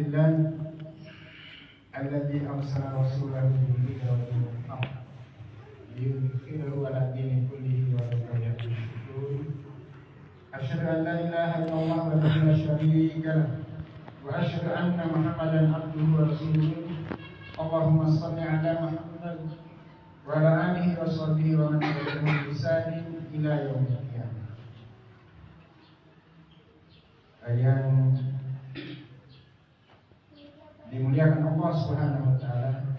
لله الذي أرسل رسوله بالهدى ودين الحق ليظهره على الدين كله ولو كره المشركون. أشهد أن لا إله إلا الله وحده لا شريك له وأشهد أن محمدا عبده ورسوله. اللهم صل على محمد وعلى آله وصحبه ومن تبعهم بإحسان إلى يوم القيامة. Yang dimuliakan Allah Subhanahu wa taala,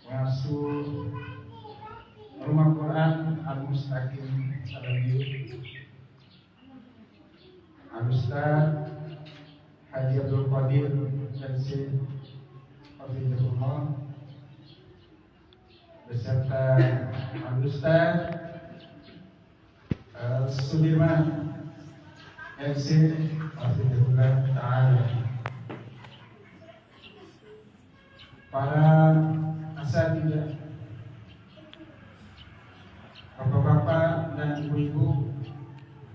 pengasuh Rumah Quran Al-Mustaqim Saladio, Al-Ustaz Haji Abdul Qadir Syed Hafizahullah beserta Al-Ustaz Sudirman MC Hafizahullah Ta'ala, para asatidzah, bapak-bapak dan ibu-ibu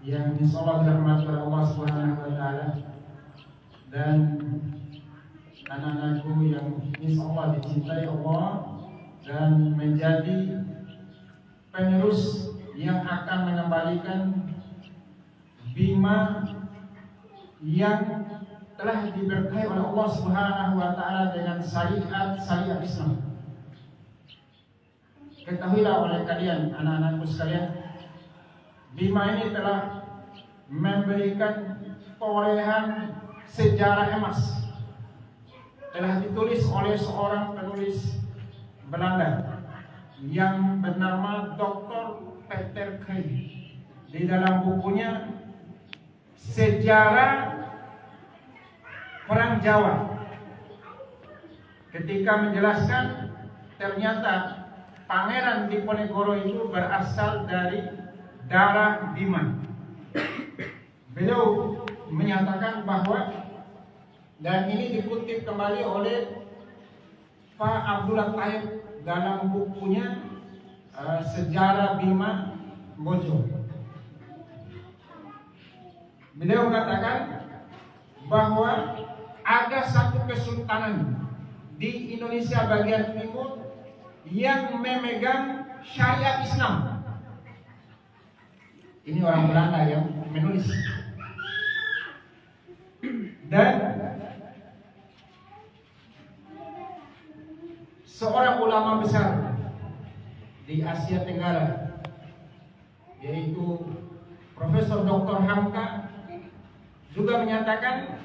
yang insyaallah dirahmati oleh Allah Subhanahu wa taala, dan anak-anakku yang insyaallah dicintai Allah dan menjadi penerus yang akan mengembalikan Bima yang telah diberkahi oleh Allah Subhanahu wa taala dengan syariat Islam. Ketahuilah oleh kalian, anak-anakku sekalian, Bima ini telah memberikan perolehan sejarah emas. Telah ditulis oleh seorang penulis Belanda yang bernama Dr. Peter Kreij di dalam bukunya Sejarah Perang Jawa. Ketika menjelaskan ternyata Pangeran Diponegoro itu berasal dari darah Bima. Beliau menyatakan bahwa, dan ini dikutip kembali oleh Pak Abdullah Taib dalam bukunya Sejarah Bima Bojo. Beliau mengatakan bahwa ada satu kesultanan di Indonesia bagian timur yang memegang syariat Islam. Ini orang Belanda yang menulis. Dan seorang ulama besar di Asia Tenggara, yaitu Profesor Dr. Hamka, juga menyatakan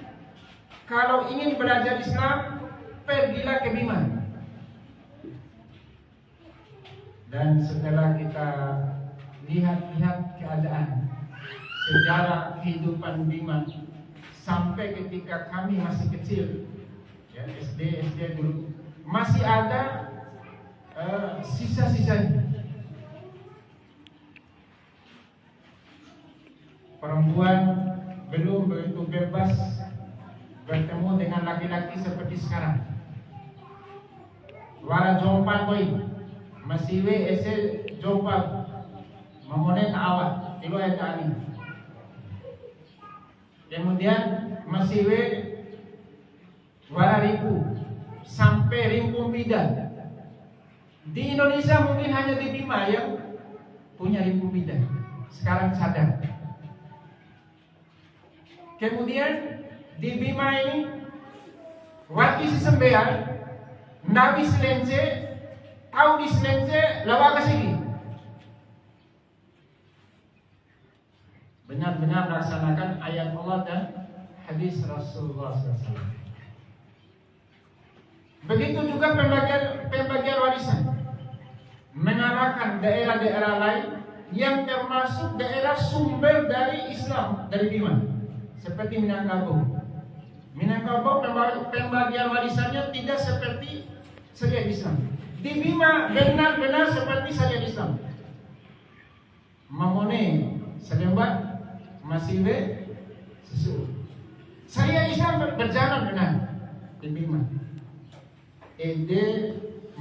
kalau ingin belajar Islam, pergilah ke Bima. Dan setelah kita lihat keadaan sejarah kehidupan Bima sampai ketika kami masih kecil, ya, SD dulu, masih ada sisa-sisanya. Perempuan belum begitu bebas bertemu dengan laki-laki seperti sekarang. Wara jompa koi masih ese jompa memonet awat ilo eta ani. Kemudian masih wara ribu sampai ribu bidan. Di Indonesia mungkin hanya di Bima yang punya ribu bidan. Sekarang sadar. Kemudian di Bima ini wati si sembean nabi silence tahu di silence lawa kasih. Benar-benar melaksanakan ayat Allah dan hadis Rasulullah SAW. Begitu juga pembagian warisan, mengarahkan daerah-daerah lain yang termasuk daerah sumber dari Islam, dari Bima. Seperti Minangkabau. Minangkabau pembagian warisannya tidak seperti syariat Islam. Di Bima benar-benar seperti syariat Islam. Mamone selembat masih sesuatu. Syariat Islam berjalan benar di Bima.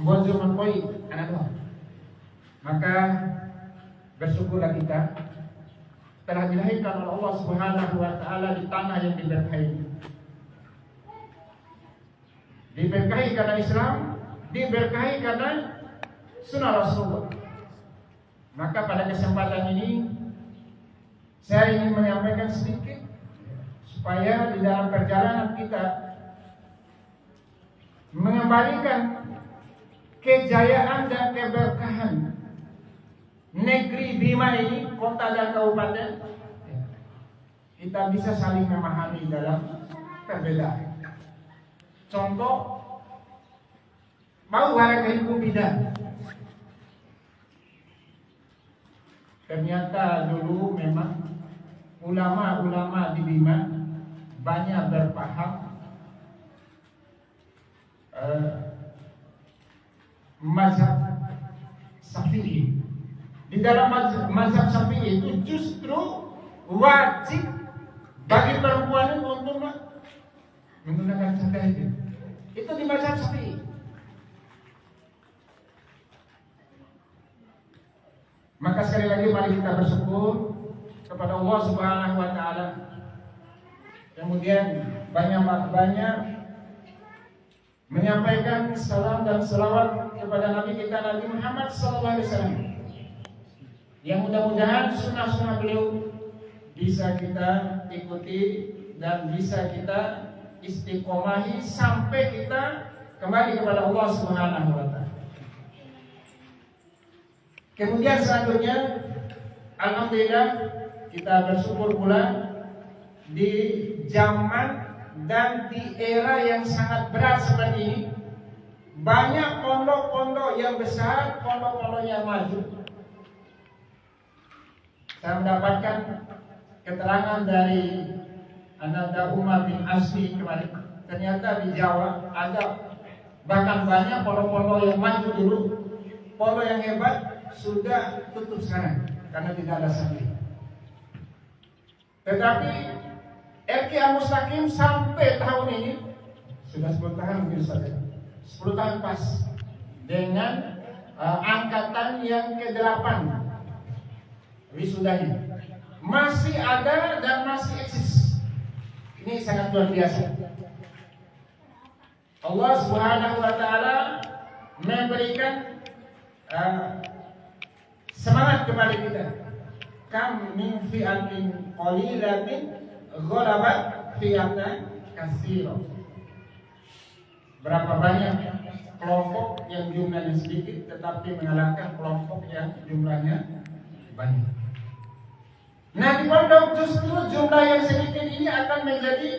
Bojo mengkoi anak doa. Maka bersyukurlah kita telah dilahirkan oleh Allah Subhanahu wa taala di tanah yang diberkahi. diberkahi karena Islam, diberkahi karena sunnah Rasulullah. Maka pada kesempatan ini saya ingin menyampaikan sedikit supaya di dalam perjalanan kita mengembalikan kejayaan dan keberkahan negeri Bima ini, kota dan kabupaten, kita bisa saling memahami dalam perbedaan. Contoh, mau warga hukum bidang. Ternyata dulu memang ulama-ulama di Bima banyak berpaham mazhab Syafi'i. Di dalam mazhab Syafi'i itu justru wajib bagi perempuan untuk menggunakan cadar itu. Itu di mazhab Syafi'i. Maka sekali lagi mari kita bersyukur kepada Allah Subhanahu wa taala. Kemudian banyak menyampaikan salam dan selawat kepada Nabi kita Nabi Muhammad SAW. Yang mudah-mudahan sunnah-sunnah beliau bisa kita ikuti dan bisa kita istiqomahi sampai kita kembali kepada Allah Subhanahu wa taala. Kemudian selanjutnya, alhamdulillah kita bersyukur pula di zaman dan di era yang sangat berat seperti ini, banyak pondok-pondok yang besar, pondok-pondok yang maju. Saya mendapatkan keterangan dari Ananda Umar bin Asli kemarin. Ternyata di Jawa ada bahkan banyak pondok-pondok yang maju dulu, pondok yang hebat sudah tutup sekarang karena tidak ada santri. Tetapi RK Al-Mustaqim sampai tahun ini sudah 10 tahun mungkin saja, 10 tahun pas dengan angkatan yang ke-8 wisudanya masih ada dan masih eksis. Ini sangat luar biasa. Allah Subhanahu wa taala memberikan semangat kepada kita. Kam min fi'atin qalilatin ghalabat fi'atan katsira. Berapa banyak kelompok yang jumlahnya sedikit tetapi mengalahkan kelompok yang jumlahnya banyak. Nah, di pondok justru jumlah yang sedikit ini akan menjadi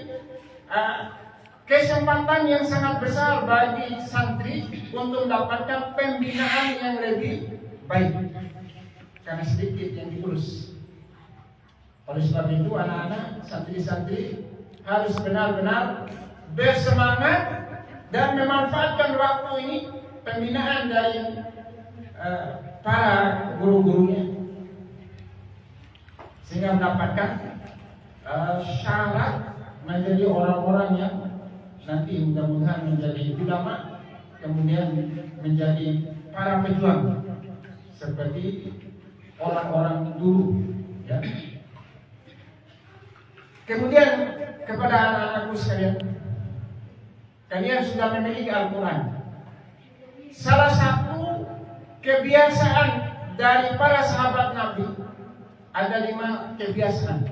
kesempatan yang sangat besar bagi santri untuk mendapatkan pembinaan yang lebih baik. Karena sedikit yang diurus. Oleh sebab itu anak-anak, santri-santri harus benar-benar bersemangat dan memanfaatkan waktu ini pembinaan dari para guru-gurunya, sehingga mendapatkan syarat menjadi orang-orang yang nanti mudah-mudahan menjadi ulama, kemudian menjadi para pejuang seperti orang-orang dulu, ya. Kemudian kepada anak-anakku sekalian, kalian sudah memiliki Al-Quran. Salah satu kebiasaan dari para sahabat Nabi, ada 5 kebiasaan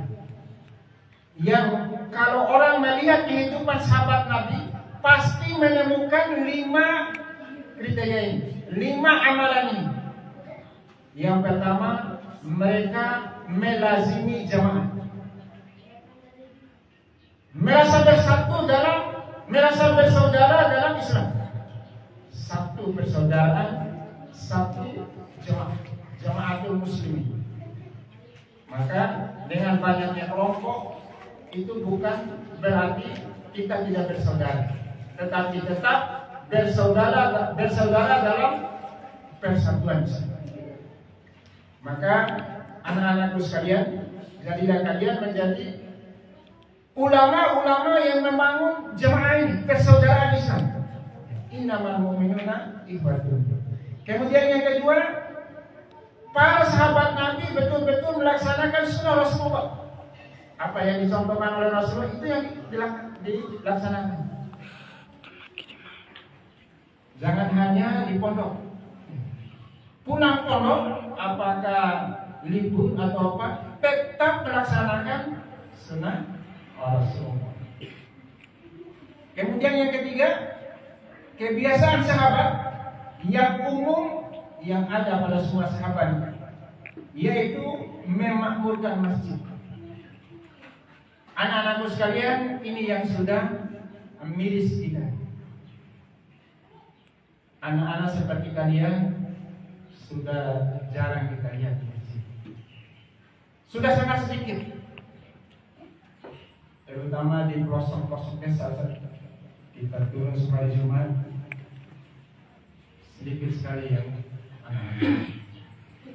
yang kalau orang melihat kehidupan sahabat Nabi pasti menemukan 5 kriteria ini, 5 amalan ini. Yang pertama, mereka melazimi jamaah, merasa bersaudara dalam Islam. Satu persaudaraan, satu jamaatul muslimin. Maka dengan banyaknya kelompok itu bukan berarti kita tidak bersaudara, tetapi tetap bersaudara dalam persatuan. Maka anak-anakku sekalian, jadilah kalian menjadi ulama-ulama yang membangun jemaah ini, persaudaraan Islam. Innamal mu'minuna ikhwatun. Kemudian yang kedua, para sahabat Nabi betul-betul melaksanakan sunnah Rasulullah. Apa yang dicontohkan oleh Rasulullah itu yang dilaksanakan. Jangan hanya di pondok. Pulang pondok, apakah libur atau apa, tetap melaksanakan sunnah Rasulullah. Kemudian yang ketiga, kebiasaan sahabat yang umum yang ada pada semua sahabat, yaitu memakmurkan masjid. Anak-anakku sekalian, ini yang sudah miris kita. Anak-anak seperti kalian sudah jarang kita lihat di masjid. Sudah sangat sedikit, terutama di pelosok-pelosok desa. Kita turun semua Jumat, sedikit sekali yang anak-anak.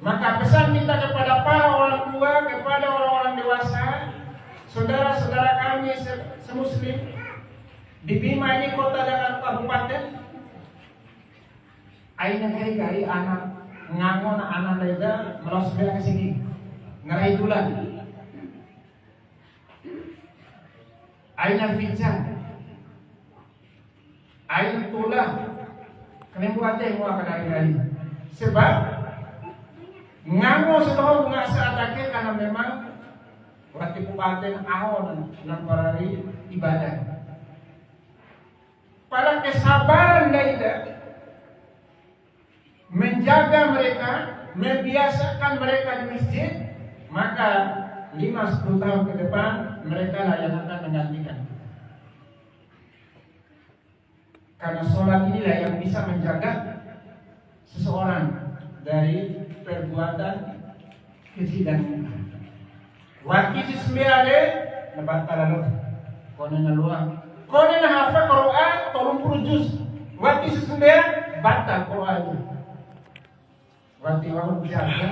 Maka pesan kita kepada para orang tua, kepada orang-orang dewasa, saudara-saudara kami semuslim di Bima ini, kota dan kabupaten, aina hari-hari anak ngangon anak lega melos bela ke sini ngarai bulan. Aina fijan, aina tulang, kalian buat yang mau akan hari-hari. Sebab ngamo setahun nggak seadake karena memang waktu kabupaten ahon dan parari ibadah. Pada kesabaran mereka menjaga mereka, membiasakan mereka di masjid, maka 5-10 tahun ke depan mereka lah yang akan menggantikan. Karena sholat inilah yang bisa menjaga seseorang dari perbuatan keji dan munkar. Waktu sembiare lebat lalu konen luang, konen hafal Quran 30 juz. Waktu sembiare batal Quran. Waktu orang jaga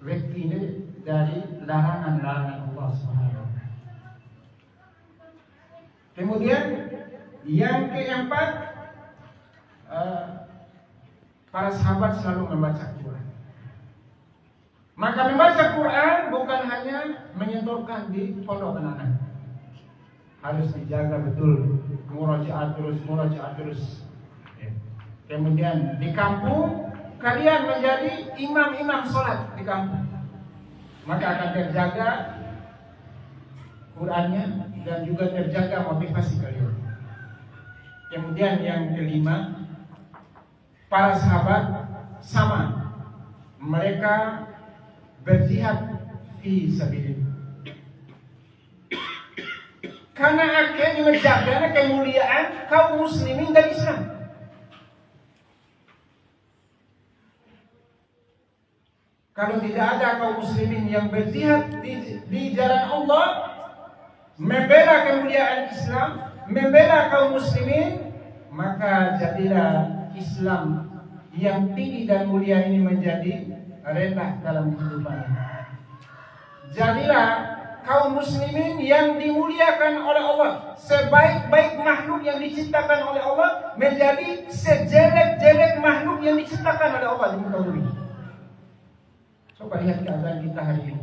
waktu ini dari larangan-larangan Allah Subhanahu. Kemudian yang keempat, para sahabat selalu membaca Quran. Maka membaca Quran bukan hanya menyentuhkan di pondok anak-anak, harus dijaga betul, murajaat terus. Kemudian di kampung kalian menjadi imam-imam sholat di kampung, maka akan terjaga Qurannya dan juga terjaga motivasi kalian. Kemudian yang kelima, para sahabat sama, mereka berjihad fi sabilillah. Karena akan menjaga kemuliaan kaum muslimin dan Islam. Kalau tidak ada kaum muslimin yang berjihad di jalan Allah, membela kemuliaan Islam, membela kaum muslimin, maka jadilah Islam yang tinggi dan mulia ini menjadi rendah dalam kehidupan. Jadilah kaum muslimin yang dimuliakan oleh Allah, sebaik-baik makhluk yang diciptakan oleh Allah menjadi sejelek-jelek makhluk yang diciptakan oleh Allah di muka bumi. Coba lihat keadaan kita hari ini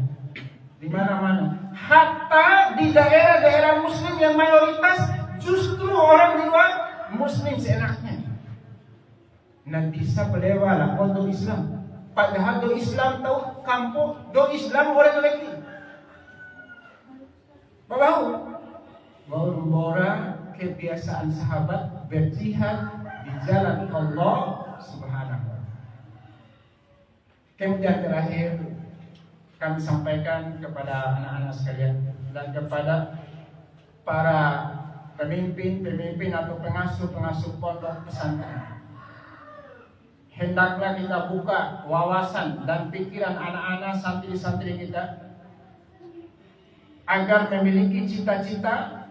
di mana-mana, hatta di daerah-daerah muslim yang mayoritas justru orang di luar muslim seenaknya. Nah bisa pelewala untuk Islam, padahal do Islam tahu kampung, do Islam orang lagi. Bahwa kebiasaan sahabat berjihad di jalan Allah Subhanahu. Kemudian terakhir kami sampaikan kepada anak-anak sekalian dan kepada para pemimpin atau pengasuh pondok pesantren. Hendaklah kita buka wawasan dan pikiran anak-anak santri-santri kita agar memiliki cita-cita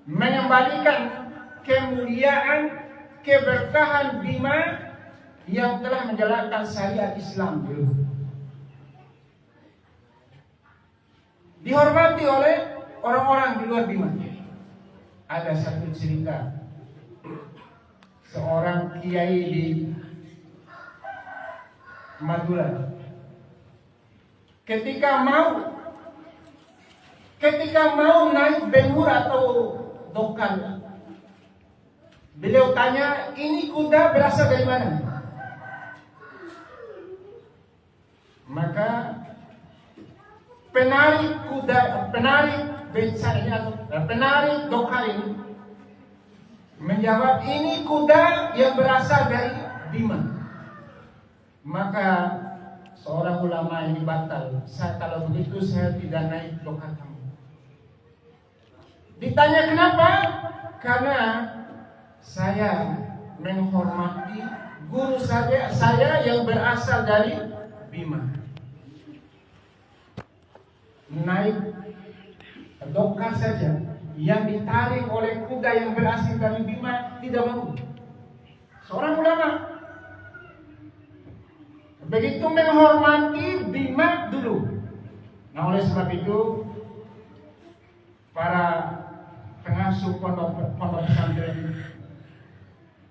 mengembalikan kemuliaan, keberkahan Bima yang telah menjalankan syariat Islam dulu. Dihormati oleh orang-orang di luar Bima. Ada satu cerita seorang kiai di Madura ketika mau naik bemur atau dokar Beliau tanya, ini kuda berasal dari mana? Maka penarik beca ini atau penarik dokar ini menjawab, ini kuda yang berasal dari Bima. Maka seorang ulama ini batal, kalau begitu saya tidak naik dokar kamu. Ditanya kenapa? Karena saya menghormati guru saya yang berasal dari Bima. Naik dokar saja yang ditarik oleh kuda yang berasal dari Bima tidak mau. Seorang ulama begitu menghormati Bima dulu. Nah, oleh sebab itu para pengasuh pondok pesantren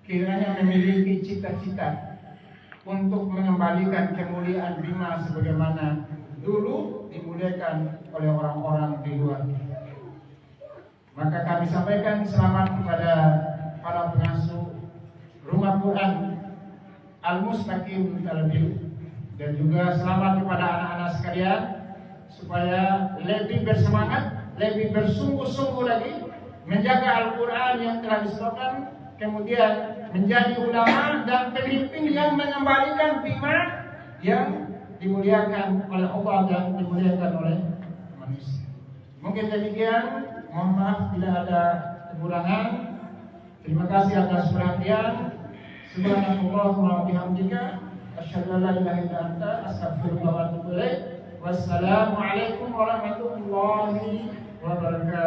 kiranya memiliki cita-cita untuk mengembalikan kemuliaan Bima sebagaimana dulu dimuliakan oleh orang-orang di luar. Maka kami sampaikan selamat kepada para pengasuh Rumah Quran Al-Mustaqim Talbil, dan juga selamat kepada anak-anak sekalian supaya lebih bersemangat, lebih bersungguh-sungguh lagi menjaga Al-Quran yang telah disebutkan, kemudian menjadi ulama dan pemimpin yang mengembalikan Bima yang dimuliakan oleh Allah dan dimuliakan oleh manusia. Mungkin demikian, mohon maaf bila ada kekurangan. Terima kasih atas perhatian. Subhanallah wa bihamdika, asyhadu an la ilaha illa anta, astaghfiruka wa atubu ilaik. Wassalamualaikum warahmatullahi wabarakatuh.